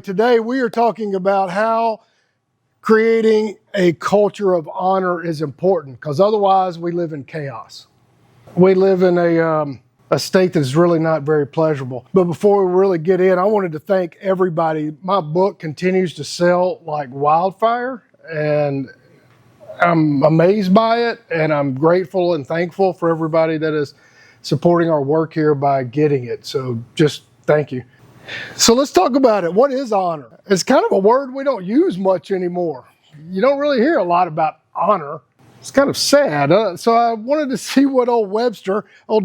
Today we are talking about how creating a culture of honor is important, because otherwise we live in chaos. We live in a state that's really not very pleasurable. But before we really get in, I wanted to thank everybody. My book continues to sell like wildfire, and I'm amazed by it, and I'm grateful and thankful for everybody that is supporting our work here by getting it. So just thank you. So let's talk about it. What is honor? It's kind of a word we don't use much anymore. You don't really hear a lot about honor. It's kind of sad. So I wanted to see what old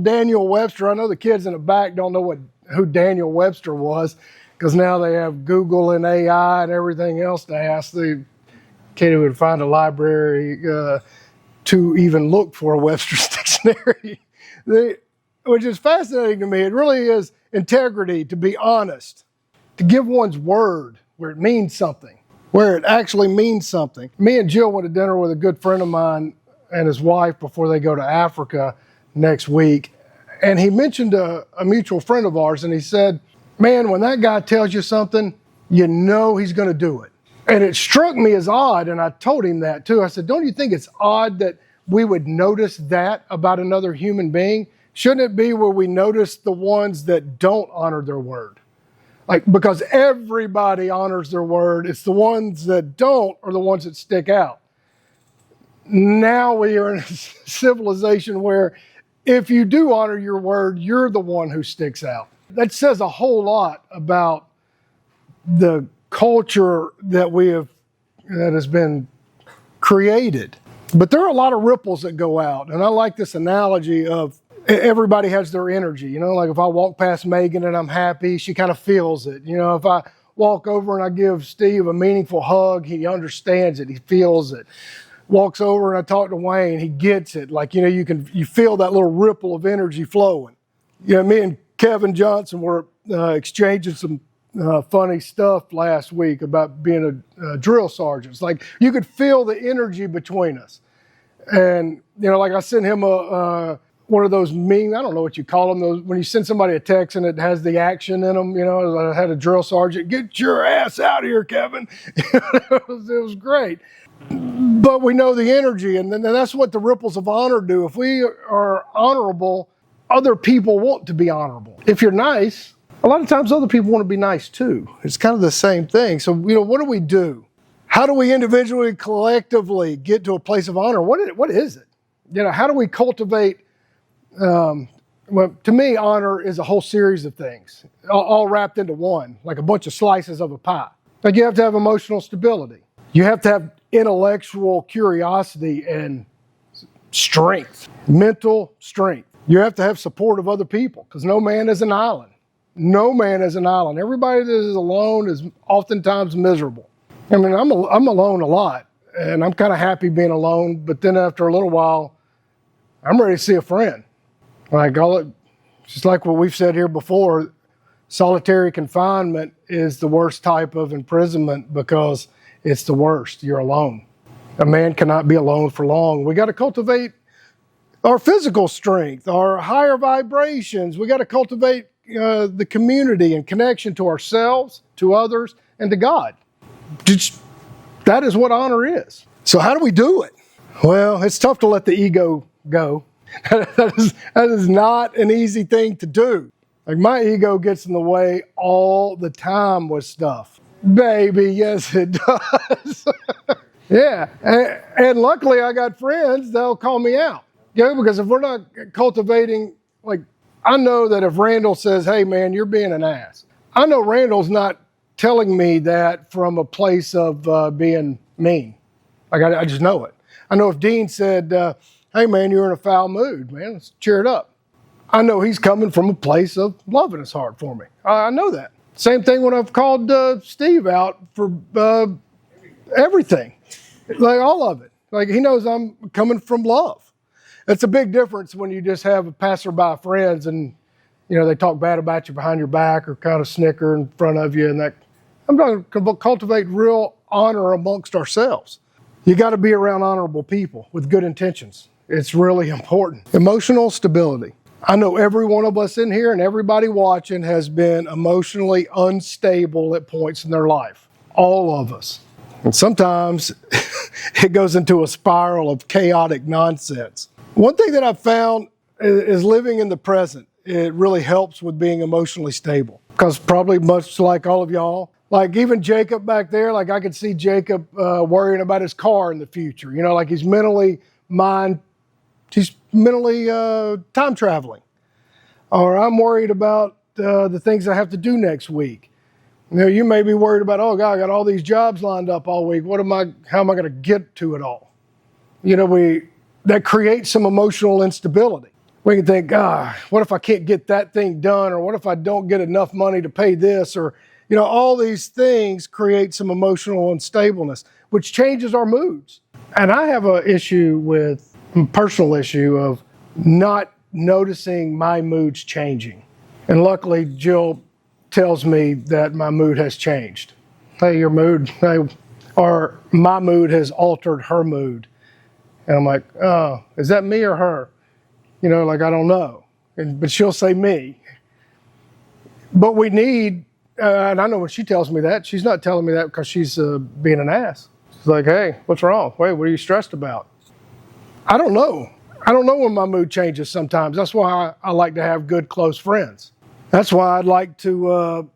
Daniel Webster, I know the kids in the back don't know who Daniel Webster was, because now they have Google and AI and everything else to ask. They can't even find a library to even look for a Webster's dictionary, which is fascinating to me. It really is integrity, to be honest, to give one's word where it means something, where it actually means something. Me and Jill went to dinner with a good friend of mine and his wife before they go to Africa next week. And he mentioned a mutual friend of ours, and he said, man, when that guy tells you something, you know he's going to do it. And it struck me as odd, and I told him that too. I said, don't you think it's odd that we would notice that about another human being? Shouldn't it be where we notice the ones that don't honor their word? Because everybody honors their word. It's the ones that don't are the ones that stick out. Now we are in a civilization where if you do honor your word, you're the one who sticks out. That says a whole lot about the culture that has been created. But there are a lot of ripples that go out. And I like this analogy of everybody has their energy. You know, like if I walk past Megan and I'm happy, she kind of feels it. You know, if I walk over and I give Steve a meaningful hug, he understands it, he feels it. Walks over and I talk to Wayne, he gets it. Like, you know, you feel that little ripple of energy flowing. You know, me and Kevin Johnson were exchanging some funny stuff last week about being a drill sergeant. It's like you could feel the energy between us. And, you know, like I sent him one of those I don't know what you call them, those when you send somebody a text and it has the action in them, you know, I had a drill sergeant, get your ass out of here, Kevin. it was great. But we know the energy, and then that's what the ripples of honor do. If we are honorable, other people want to be honorable. If you're nice, a lot of times other people want to be nice too. It's kind of the same thing. So, you know, what do? How do we individually, collectively get to a place of honor? What is it? You know, how do we cultivate? Well, to me, honor is a whole series of things, all wrapped into one, like a bunch of slices of a pie. Like you have to have emotional stability. You have to have intellectual curiosity and strength, mental strength. You have to have support of other people, because no man is an island. No man is an island. Everybody that is alone is oftentimes miserable. I mean, I'm alone a lot, and I'm kind of happy being alone, but then after a little while, I'm ready to see a friend. Just like what we've said here before, solitary confinement is the worst type of imprisonment because it's the worst. You're alone. A man cannot be alone for long. We got to cultivate our physical strength, our higher vibrations. We got to cultivate the community and connection to ourselves, to others, and to God. That is what honor is. So how do we do it? Well, it's tough to let the ego go. That is not an easy thing to do. Like my ego gets in the way all the time with stuff. Baby, yes it does. Yeah, and luckily I got friends that'll call me out. Yeah, because if we're not cultivating, like I know that if Randall says, hey man, you're being an ass, I know Randall's not telling me that from a place of being mean. Like I just know it. I know if Dean said, hey man, you're in a foul mood, man, let's cheer it up. I know he's coming from a place of love in his heart for me. I know that. Same thing when I've called Steve out for everything, like all of it. Like he knows I'm coming from love. It's a big difference when you just have a passerby friends and, you know, they talk bad about you behind your back or kind of snicker in front of you. And that I'm going to cultivate real honor amongst ourselves. You got to be around honorable people with good intentions. It's really important. Emotional stability. I know every one of us in here and everybody watching has been emotionally unstable at points in their life. All of us. And sometimes it goes into a spiral of chaotic nonsense. One thing that I've found is living in the present. It really helps with being emotionally stable. Because probably much like all of y'all, like even Jacob back there, like I could see Jacob worrying about his car in the future. You know, like he's mentally time traveling. Or I'm worried about the things I have to do next week. You know, you may be worried about, oh God, I got all these jobs lined up all week. How am I going to get to it all? You know, that creates some emotional instability. We can think, what if I can't get that thing done? Or what if I don't get enough money to pay this? Or, you know, all these things create some emotional unstableness, which changes our moods. And I have a personal issue of not noticing my moods changing. And luckily, Jill tells me that my mood has changed. Hey, or my mood has altered her mood. And I'm like, oh, is that me or her? You know, like, I don't know. But she'll say me. But we need, and I know when she tells me that, she's not telling me that because she's being an ass. She's like, hey, what's wrong? Wait, what are you stressed about? I don't know. I don't know when my mood changes sometimes. That's why I like to have good, close friends. That's why I'd like to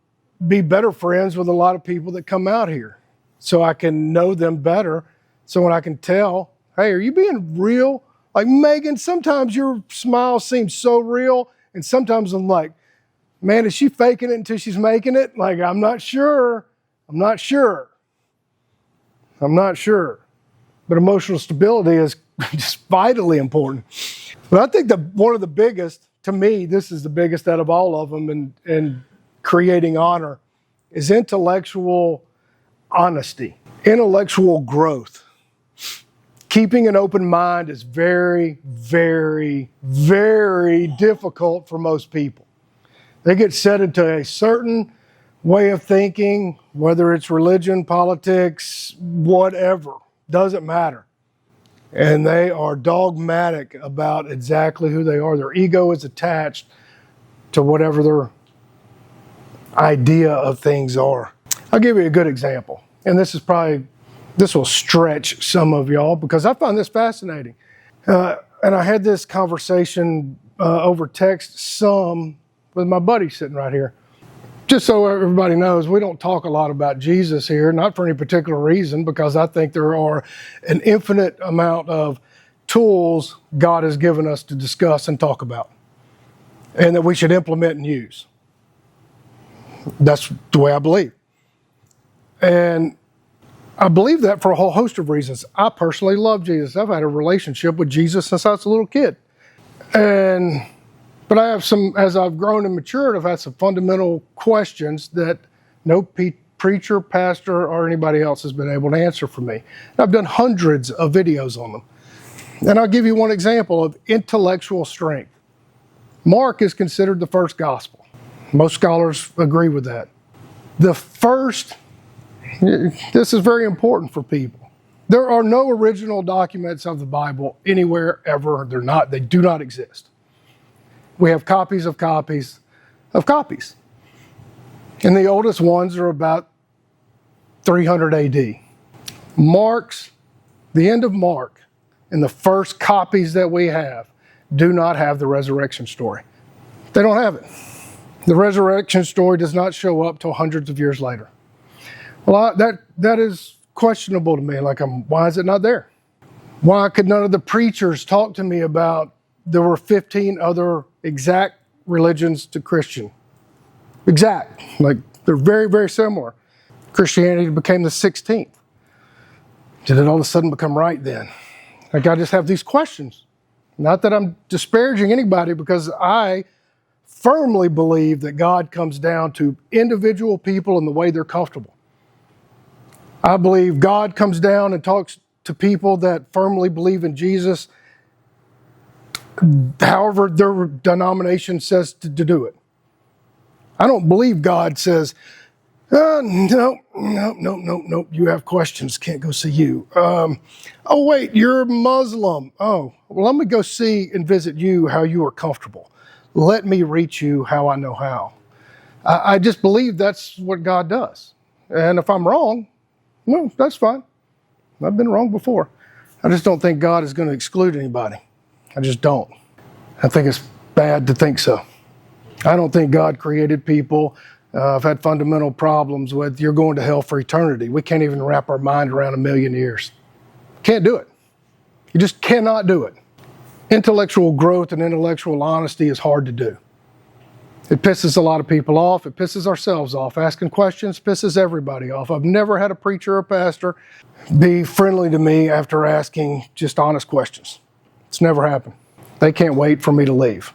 be better friends with a lot of people that come out here so I can know them better. So when I can tell, hey, are you being real? Like, Megan, sometimes your smile seems so real. And sometimes I'm like, man, is she faking it until she's making it? Like, I'm not sure. But emotional stability is just vitally important. But I think one of the biggest, to me, this is the biggest out of all of them in creating honor, is intellectual honesty, intellectual growth. Keeping an open mind is very, very, very difficult for most people. They get set into a certain way of thinking, whether it's religion, politics, whatever, doesn't matter. And they are dogmatic about exactly who they are. Their ego is attached to whatever their idea of things are. I'll give you a good example. And this will stretch some of y'all because I find this fascinating. And I had this conversation over text with my buddy sitting right here. Just so everybody knows, we don't talk a lot about Jesus here, not for any particular reason, because I think there are an infinite amount of tools God has given us to discuss and talk about, and that we should implement and use. That's the way I believe. And I believe that for a whole host of reasons. I personally love Jesus. I've had a relationship with Jesus since I was a little kid. But I have as I've grown and matured, I've had some fundamental questions that no preacher, pastor, or anybody else has been able to answer for me. I've done hundreds of videos on them. And I'll give you one example of intellectual strength. Mark is considered the first gospel. Most scholars agree with that. This is very important for people. There are no original documents of the Bible anywhere ever. They do not exist. We have copies of copies of copies. And the oldest ones are about 300 AD. The end of Mark, and the first copies that we have do not have the resurrection story. They don't have it. The resurrection story does not show up till hundreds of years later. Well, that is questionable to me. Like, why is it not there? Why could none of the preachers talk to me about there were 15 other exact religions to Christian? Exact. Like, they're very, very similar. Christianity became the 16th. Did it all of a sudden become right then? Like, I just have these questions. Not that I'm disparaging anybody, because I firmly believe that God comes down to individual people and the way they're comfortable. I believe God comes down and talks to people that firmly believe in Jesus, however their denomination says to do it. I don't believe God says, no, you have questions, can't go see you. Oh, wait, you're Muslim. Oh, well, let me go see and visit you how you are comfortable. let me reach you how I know how. I just believe that's what God does. And if I'm wrong, no, that's fine. I've been wrong before. I just don't think God is going to exclude anybody. I just don't. I think it's bad to think so. I don't think God created people. I've had fundamental problems with you're going to hell for eternity. We can't even wrap our mind around 1,000,000 years. Can't do it. You just cannot do it. Intellectual growth and intellectual honesty is hard to do. It pisses a lot of people off. It pisses ourselves off. Asking questions pisses everybody off. I've never had a preacher or pastor be friendly to me after asking just honest questions. It's never happened. They can't wait for me to leave.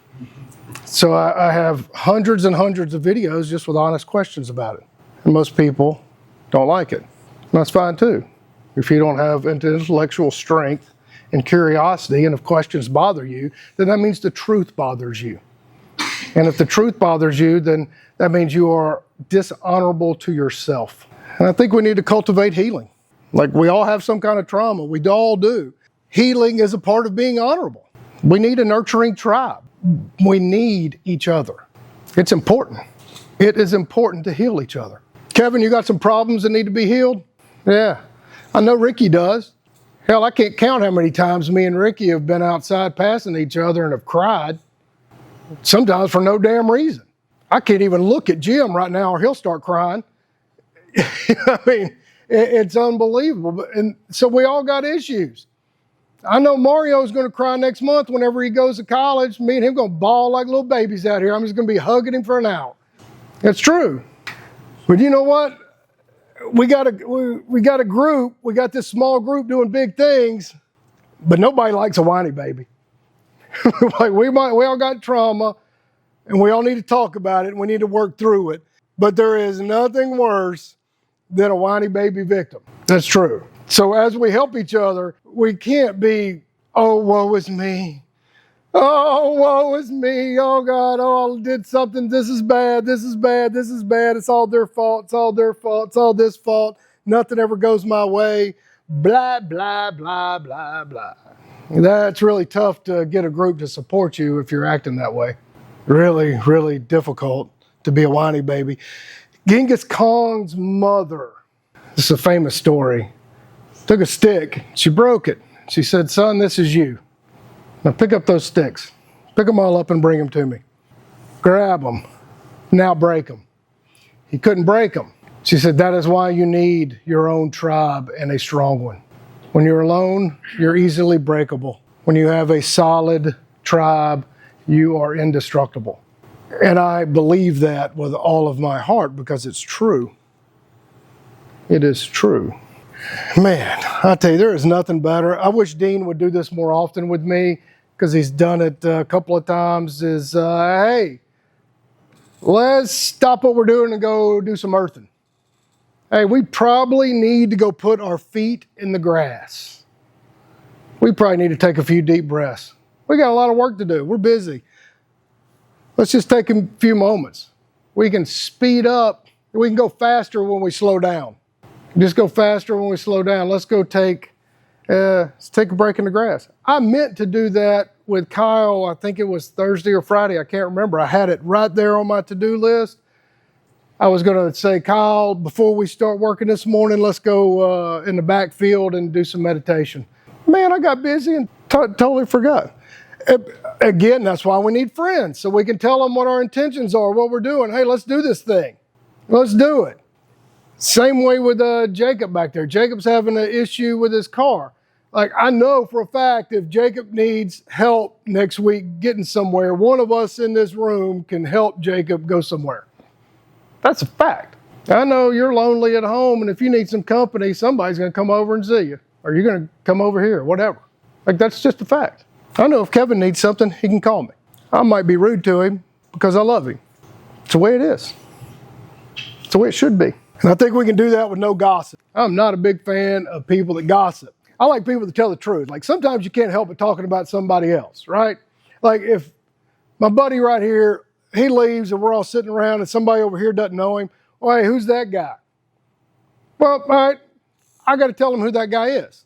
So I have hundreds and hundreds of videos just with honest questions about it. And most people don't like it. And that's fine too. If you don't have intellectual strength and curiosity, and if questions bother you, then that means the truth bothers you. And if the truth bothers you, then that means you are dishonorable to yourself. And I think we need to cultivate healing. Like we all have some kind of trauma. We all do. Healing is a part of being honorable. We need a nurturing tribe. We need each other. It's important. It is important to heal each other. Kevin, you got some problems that need to be healed? Yeah, I know Ricky does. Hell, I can't count how many times me and Ricky have been outside passing each other and have cried. Sometimes for no damn reason. I can't even look at Jim right now or he'll start crying. I mean, it's unbelievable. And so we all got issues. I know Mario's going to cry next month whenever he goes to college. Me and him going to bawl like little babies out here. I'm just going to be hugging him for an hour. It's true. But you know what? We got a group. We got this small group doing big things, but nobody likes a whiny baby. Like we all got trauma, and we all need to talk about it, and we need to work through it. But there is nothing worse than a whiny baby victim. That's true. So as we help each other, we can't be, oh, woe is me. Oh, woe is me. Oh, God, oh, I did something. This is bad. This is bad. This is bad. It's all their fault. It's all their fault. It's all this fault. Nothing ever goes my way. Blah, blah, blah, blah, blah. That's really tough to get a group to support you if you're acting that way. Really, really difficult to be a whiny baby. Genghis Khan's mother, this is a famous story, took a stick, she broke it. She said, son, this is you. Now pick up those sticks. Pick them all up and bring them to me. Grab them. Now break them. He couldn't break them. She said, that is why you need your own tribe and a strong one. When you're alone, you're easily breakable. When you have a solid tribe, you are indestructible. And I believe that with all of my heart because it's true. It is true. Man, I tell you, there is nothing better. I wish Dean would do this more often with me because he's done it a couple of times is, hey, let's stop what we're doing and go do some earthing. Hey, we probably need to go put our feet in the grass. We probably need to take a few deep breaths. We got a lot of work to do. We're busy. Let's just take a few moments. We can speed up. We can go faster when we slow down. Just go faster when we slow down. Let's take a break in the grass. I meant to do that with Kyle. I think it was Thursday or Friday. I can't remember. I had it right there on my to-do list. I was going to say, Kyle, before we start working this morning, let's go in the backfield and do some meditation. Man, I got busy and totally forgot. Again, that's why we need friends, so we can tell them what our intentions are, what we're doing. Hey, let's do this thing. Let's do it. Same way with Jacob back there. Jacob's having an issue with his car. Like, I know for a fact if Jacob needs help next week getting somewhere, one of us in this room can help Jacob go somewhere. That's a fact. I know you're lonely at home, and if you need some company, somebody's going to come over and see you, or you're going to come over here, whatever. Like, that's just a fact. I know if Kevin needs something, he can call me. I might be rude to him because I love him. It's the way it is. It's the way it should be. And I think we can do that with no gossip. I'm not a big fan of people that gossip. I like people that tell the truth. Like, sometimes you can't help but talking about somebody else, right? Like, if my buddy right here, he leaves and we're all sitting around and somebody over here doesn't know him, well, hey, who's that guy? Well, all right, I got to tell him who that guy is.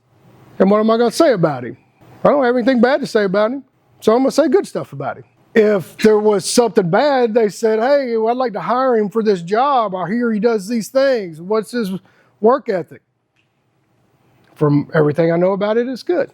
And what am I going to say about him? I don't have anything bad to say about him, so I'm going to say good stuff about him. If there was something bad, they said, hey, I'd like to hire him for this job. I hear he does these things. What's his work ethic? From everything I know about it, it's good.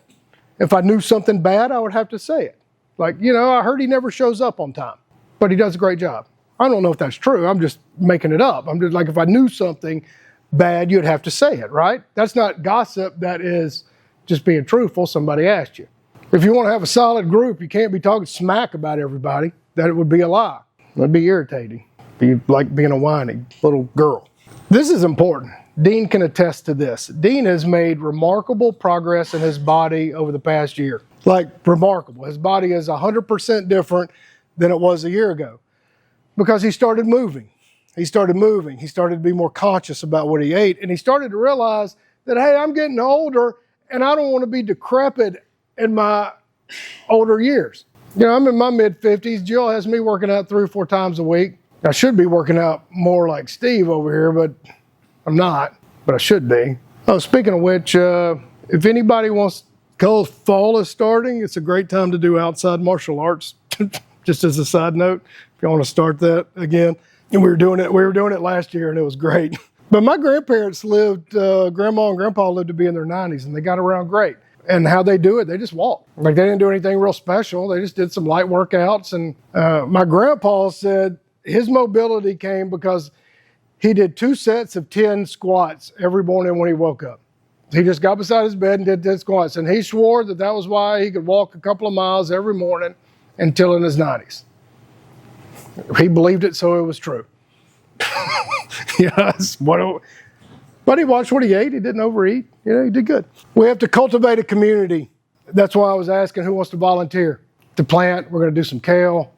If I knew something bad, I would have to say it. Like, I heard he never shows up on time, but he does a great job. I don't know if that's true. I'm just making it up. I'm just like, if I knew something bad, you'd have to say it, right? That's not gossip. That is just being truthful. Somebody asked you. If you want to have a solid group, you can't be talking smack about everybody. That would be a lie. It would be irritating. Be like being a whiny little girl. This is important. Dean can attest to this. Dean has made remarkable progress in his body over the past year. Like, remarkable. His body is 100% different than it was a year ago because he started moving. He started to be more conscious about what he ate, and he started to realize that, hey, I'm getting older, and I don't want to be decrepit in my older years. I'm in my mid-50s. Jill has me working out 3 or 4 times a week. I should be working out more like Steve over here, but I'm not, but I should be. Oh, speaking of which, if anybody wants, because fall is starting, it's a great time to do outside martial arts. Just as a side note, if you want to start that again. And we were doing it last year, and it was great. But my grandparents Grandma and Grandpa lived to be in their 90s, and they got around great. And how they do it, they just walk. Like, they didn't do anything real special. They just did some light workouts. And my grandpa said his mobility came because he did 2 sets of 10 squats every morning when he woke up. He just got beside his bed and did 10 squats. And he swore that was why he could walk a couple of miles every morning until in his 90s. He believed it, so it was true. Yes. But he watched what he ate. He didn't overeat. He did good. We have to cultivate a community. That's why I was asking who wants to volunteer to plant. We're going to do some kale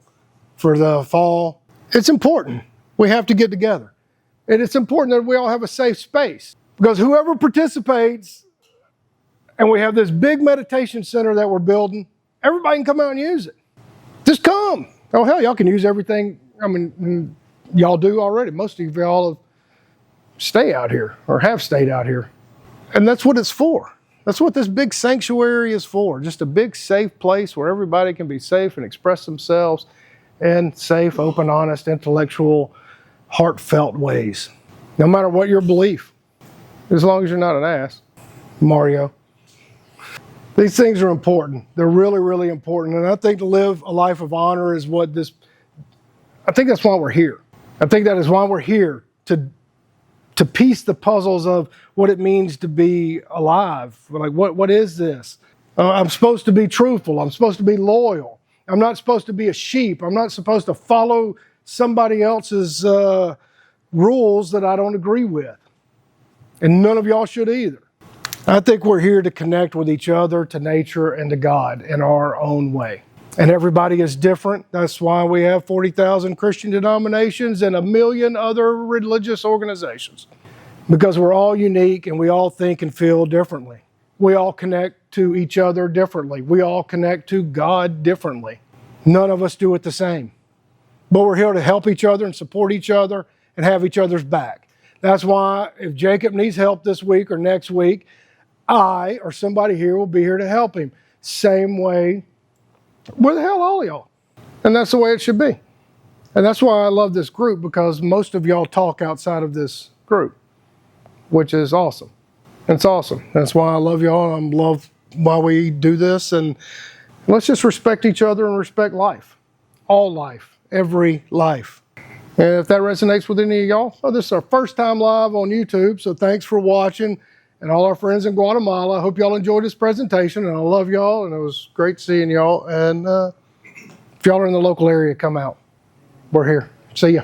for the fall. It's important. We have to get together. And it's important that we all have a safe space, because whoever participates, and we have this big meditation center that we're building, everybody can come out and use it. Just come. Oh, hell, y'all can use everything. I mean, y'all do already. Most of y'all stay out here or have stayed out here. And that's what it's for. That's what this big sanctuary is for. Just a big, safe place where everybody can be safe and express themselves in safe, open, honest, intellectual, heartfelt ways. No matter what your belief, as long as you're not an ass, Mario. These things are important. They're really, really important. And I think to live a life of honor is I think that's why we're here. I think that is why we're here, to piece the puzzles of what it means to be alive. Like, what is this? I'm supposed to be truthful. I'm supposed to be loyal. I'm not supposed to be a sheep. I'm not supposed to follow somebody else's rules that I don't agree with. And none of y'all should either. I think we're here to connect with each other, to nature, and to God in our own way. And everybody is different. That's why we have 40,000 Christian denominations and 1 million other religious organizations. Because we're all unique and we all think and feel differently. We all connect to each other differently. We all connect to God differently. None of us do it the same. But we're here to help each other and support each other and have each other's back. That's why if Jacob needs help this week or next week, I or somebody here will be here to help him. Same way, where the hell all y'all? And that's the way it should be. And that's why I love this group, because most of y'all talk outside of this group, which is awesome. It's awesome. That's why I love y'all, and I love why we do this. And let's just respect each other and respect life. All life. Every life. And if that resonates with any of y'all, this is our first time live on YouTube, so thanks for watching. And all our friends in Guatemala, I hope y'all enjoyed this presentation, and I love y'all, and it was great seeing y'all. And if y'all are in the local area, come out. We're here. See ya.